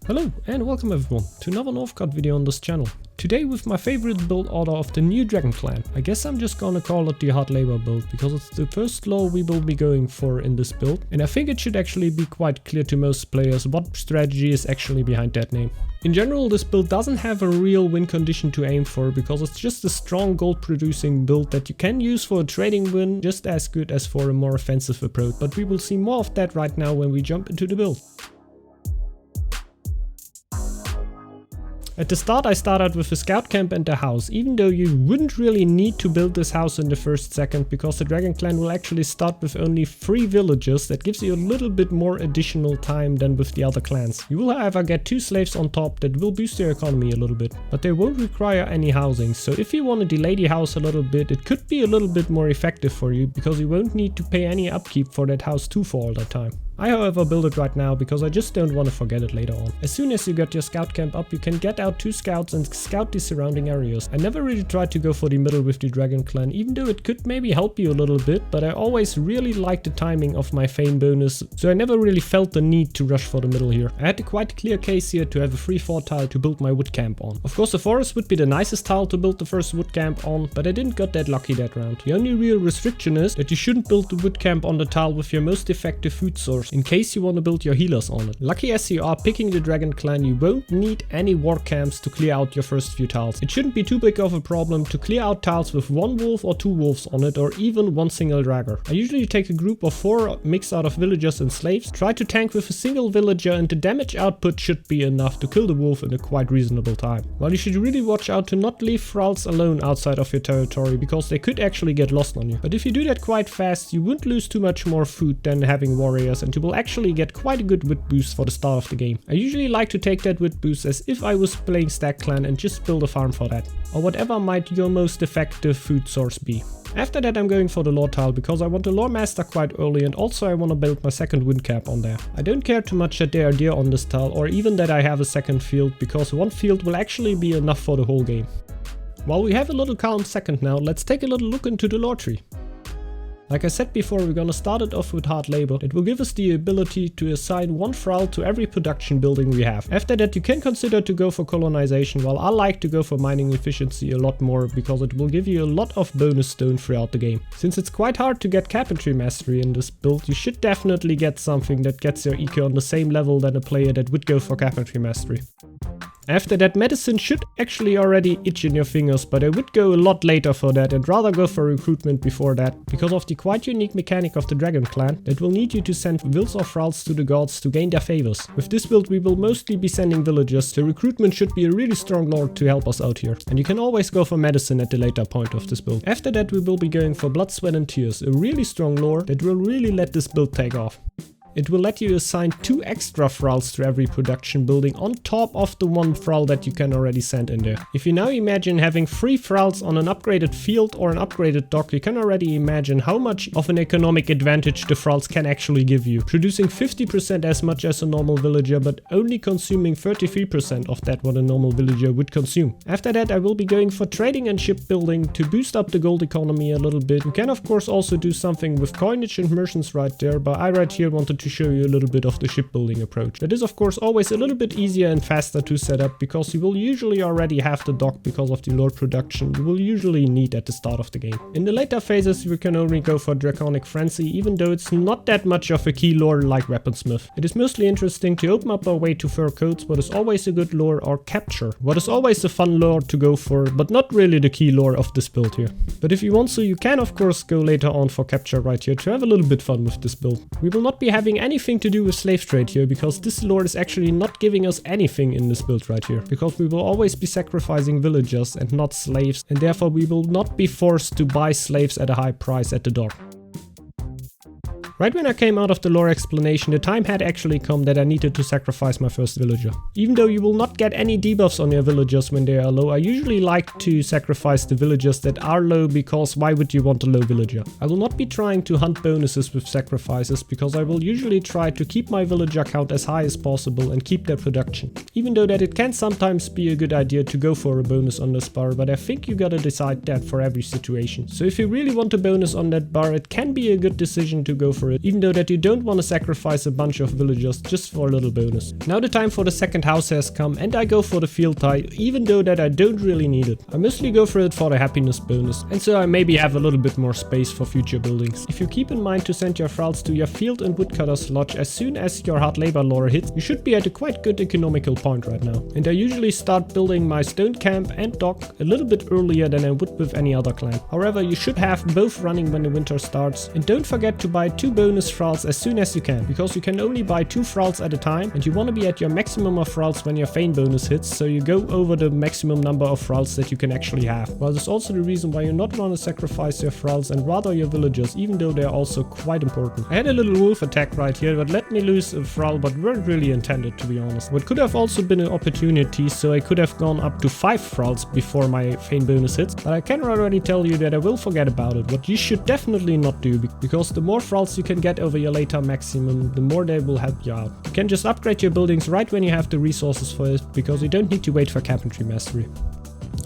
Hello and welcome everyone to another Northgard video on this channel. Today with my favorite build order of the new Dragon clan. I guess I'm just gonna call it the hard labor build because it's the first lore we will be going for in this build, and I think it should actually be quite clear to most players what strategy is actually behind that name. In general, this build doesn't have a real win condition to aim for because it's just a strong gold producing build that you can use for a trading win just as good as for a more offensive approach, but we will see more of that right now when we jump into the build. At the start I started with a scout camp and a house, even though you wouldn't really need to build this house in the first second because the Dragon clan will actually start with only 3 villagers. That gives you a little bit more additional time than with the other clans. You will however get 2 slaves on top that will boost your economy a little bit, but they won't require any housing, so if you want to delay the house a little bit it could be a little bit more effective for you because you won't need to pay any upkeep for that house too for all that time. I however build it right now because I just don't want to forget it later on. As soon as you get your scout camp up you can get out 2 scouts and scout the surrounding areas. I never really tried to go for the middle with the Dragon clan, even though it could maybe help you a little bit, but I always really liked the timing of my fame bonus, so I never really felt the need to rush for the middle here. I had a quite clear case here to have a 3-4 tile to build my wood camp on. Of course the forest would be the nicest tile to build the first wood camp on, but I didn't get that lucky that round. The only real restriction is that you shouldn't build the wood camp on the tile with your most effective food source, in case you want to build your healers on it. Lucky as you are picking the Dragon clan, you won't need any war camps to clear out your first few tiles. It shouldn't be too big of a problem to clear out tiles with 1 wolf or 2 wolves on it, or even 1 single dragger. I usually take a group of 4 mixed out of villagers and slaves, try to tank with a single villager, and the damage output should be enough to kill the wolf in a quite reasonable time. While you should really watch out to not leave thralls alone outside of your territory because they could actually get lost on you. But if you do that quite fast you won't lose too much more food than having warriors, and you will actually get quite a good wit boost for the start of the game. I usually like to take that wit boost as if I was playing Stack Clan and just build a farm for that, or whatever might your most effective food source be. After that I'm going for the lore tile because I want the lore master quite early, and also I want to build my second wind cap on there. I don't care too much that they are there on this tile, or even that I have a second field, because 1 field will actually be enough for the whole game. While we have a little calm second now, let's take a little look into the lore tree. Like I said before, we're gonna start it off with hard labor. It will give us the ability to assign 1 thrall to every production building we have. After that you can consider to go for colonization, while I like to go for mining efficiency a lot more because it will give you a lot of bonus stone throughout the game. Since it's quite hard to get carpentry mastery in this build, you should definitely get something that gets your eco on the same level than a player that would go for carpentry mastery. After that, medicine should actually already itch in your fingers, but I would go a lot later for that and rather go for recruitment before that, because of the quite unique mechanic of the Dragon clan that will need you to send wills or thralls to the gods to gain their favors. With this build we will mostly be sending villagers, so recruitment should be a really strong lord to help us out here. And you can always go for medicine at the later point of this build. After that we will be going for blood, sweat and tears, a really strong lore that will really let this build take off. It will let you assign 2 extra thralls to every production building on top of the 1 thrall that you can already send in there. If you now imagine having 3 thralls on an upgraded field or an upgraded dock, you can already imagine how much of an economic advantage the thralls can actually give you. Producing 50% as much as a normal villager, but only consuming 33% of that what a normal villager would consume. After that I will be going for trading and shipbuilding to boost up the gold economy a little bit. You can of course also do something with coinage and merchants right there, but I right here wanted to show you a little bit of the shipbuilding approach. That is of course always a little bit easier and faster to set up because you will usually already have the dock because of the lore production you will usually need at the start of the game. In the later phases we can only go for Draconic Frenzy, even though it's not that much of a key lore like Weaponsmith. It is mostly interesting to open up our way to fur coats, what is always a good lore, or Capture, what is always a fun lore to go for, but not really the key lore of this build here. But if you want to, you can of course go later on for Capture right here to have a little bit fun with this build. We will not be having anything to do with slave trade here because this lord is actually not giving us anything in this build right here, because we will always be sacrificing villagers and not slaves, and therefore we will not be forced to buy slaves at a high price at the dock. Right when I came out of the lore explanation, the time had actually come that I needed to sacrifice my first villager. Even though you will not get any debuffs on your villagers when they are low, I usually like to sacrifice the villagers that are low, because why would you want a low villager? I will not be trying to hunt bonuses with sacrifices, because I will usually try to keep my villager count as high as possible and keep their production. Even though that it can sometimes be a good idea to go for a bonus on this bar, but I think you gotta decide that for every situation. So if you really want a bonus on that bar, it can be a good decision to go for for it, even though that you don't want to sacrifice a bunch of villagers just for a little bonus. Now the time for the second house has come, and I go for the field tile, even though that I don't really need it. I mostly go for it for the happiness bonus, and so I maybe have a little bit more space for future buildings. If you keep in mind to send your thralls to your field and woodcutter's lodge as soon as your hard labor lore hits, you should be at a quite good economical point right now. And I usually start building my stone camp and dock a little bit earlier than I would with any other clan. However, you should have both running when the winter starts, and don't forget to buy 2 bonus thralls as soon as you can, because you can only buy 2 thralls at a time, and you want to be at your maximum of thralls when your feign bonus hits, so you go over the maximum number of thralls that you can actually have. Well, that's also the reason why you not want to sacrifice your thralls and rather your villagers, even though they're also quite important. I had a little wolf attack right here that let me lose a thrall, but weren't really intended, to be honest. What could have also been an opportunity, so I could have gone up to 5 thralls before my feign bonus hits, but I can already tell you that I will forget about it. What you should definitely not do, because the more thralls you can get over your later maximum, the more they will help you out. You can just upgrade your buildings right when you have the resources for it, because you don't need to wait for carpentry mastery.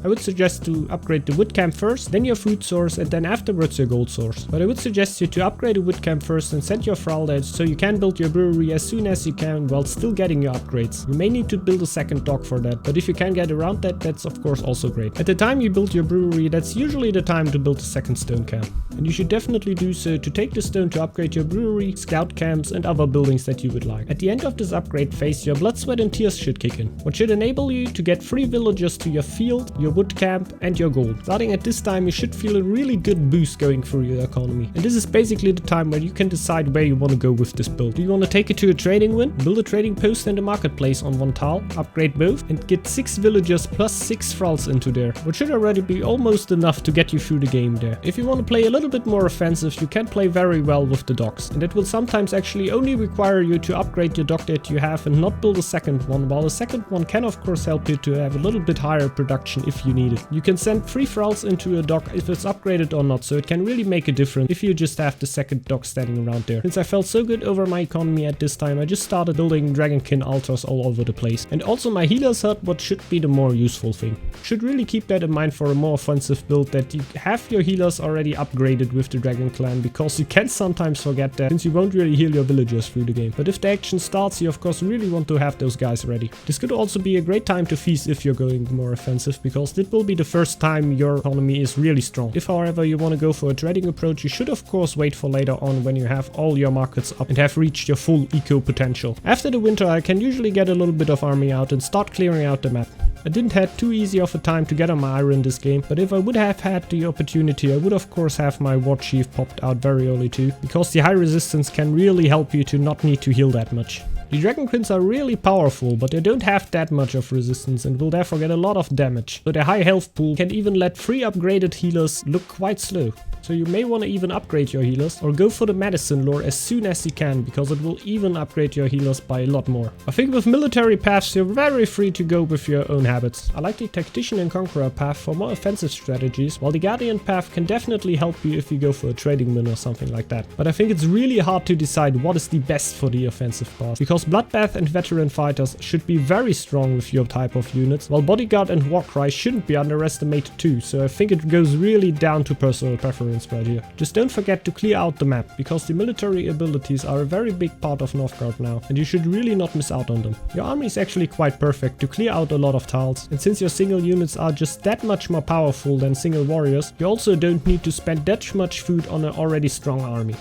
I would suggest to upgrade the wood camp first, then your food source, and then afterwards your gold source. But I would suggest you to upgrade the wood camp first and send your thrall there so you can build your brewery as soon as you can while still getting your upgrades. You may need to build a second dock for that, but if you can get around that, that's of course also great. At the time you build your brewery, that's usually the time to build a second stone camp. And you should definitely do so to take the stone to upgrade your brewery, scout camps, and other buildings that you would like. At the end of this upgrade phase, your blood, sweat, and tears should kick in, what should enable you to get 3 villagers to your field, your wood camp, and your gold. Starting at this time, you should feel a really good boost going through your economy. And this is basically the time where you can decide where you want to go with this build. Do you want to take it to a trading win, build a trading post and a marketplace on one tile, upgrade both, and get 6 villagers plus 6 thralls into there, which should already be almost enough to get you through the game there. If you want to play a little bit more offensive, you can play very well with the docks, and it will sometimes actually only require you to upgrade your dock that you have and not build a second one, while the second one can of course help you to have a little bit higher production if you need it. You can send 3 thralls into a dock if it's upgraded or not, so it can really make a difference if you just have the second dock standing around there. Since I felt so good over my economy at this time, I just started building dragonkin altars all over the place. And also my healer's hut, what should be the more useful thing. Should really keep that in mind for a more offensive build, that you have your healers already upgraded with the dragon clan, because you can sometimes forget that since you won't really heal your villagers through the game. But if the action starts, you of course really want to have those guys ready. This could also be a great time to feast if you're going more offensive, because it will be the first time your economy is really strong. If however you want to go for a trading approach, you should of course wait for later on when you have all your markets up and have reached your full eco potential. After the winter I can usually get a little bit of army out and start clearing out the map. I didn't have too easy of a time to get on my iron this game, but if I would have had the opportunity, I would of course have my war chief popped out very early too, because the high resistance can really help you to not need to heal that much. The dragonquins are really powerful, but they don't have that much of resistance and will therefore get a lot of damage. So their high health pool can even let 3 upgraded healers look quite slow. So you may want to even upgrade your healers or go for the medicine lore as soon as you can, because it will even upgrade your healers by a lot more. I think with military paths you're very free to go with your own habits. I like the tactician and conqueror path for more offensive strategies, while the guardian path can definitely help you if you go for a trading win or something like that. But I think it's really hard to decide what is the best for the offensive path, because bloodbath and veteran fighters should be very strong with your type of units, while bodyguard and warcry shouldn't be underestimated too, so I think it goes really down to personal preference right here. Just don't forget to clear out the map, because the military abilities are a very big part of Northgard now, and you should really not miss out on them. Your army is actually quite perfect to clear out a lot of tiles, and since your single units are just that much more powerful than single warriors, you also don't need to spend that much food on an already strong army.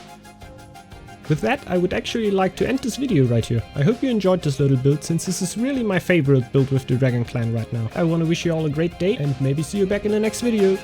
With that, I would actually like to end this video right here. I hope you enjoyed this little build, since this is really my favorite build with the Dragon Clan right now. I want to wish you all a great day and maybe see you back in the next video.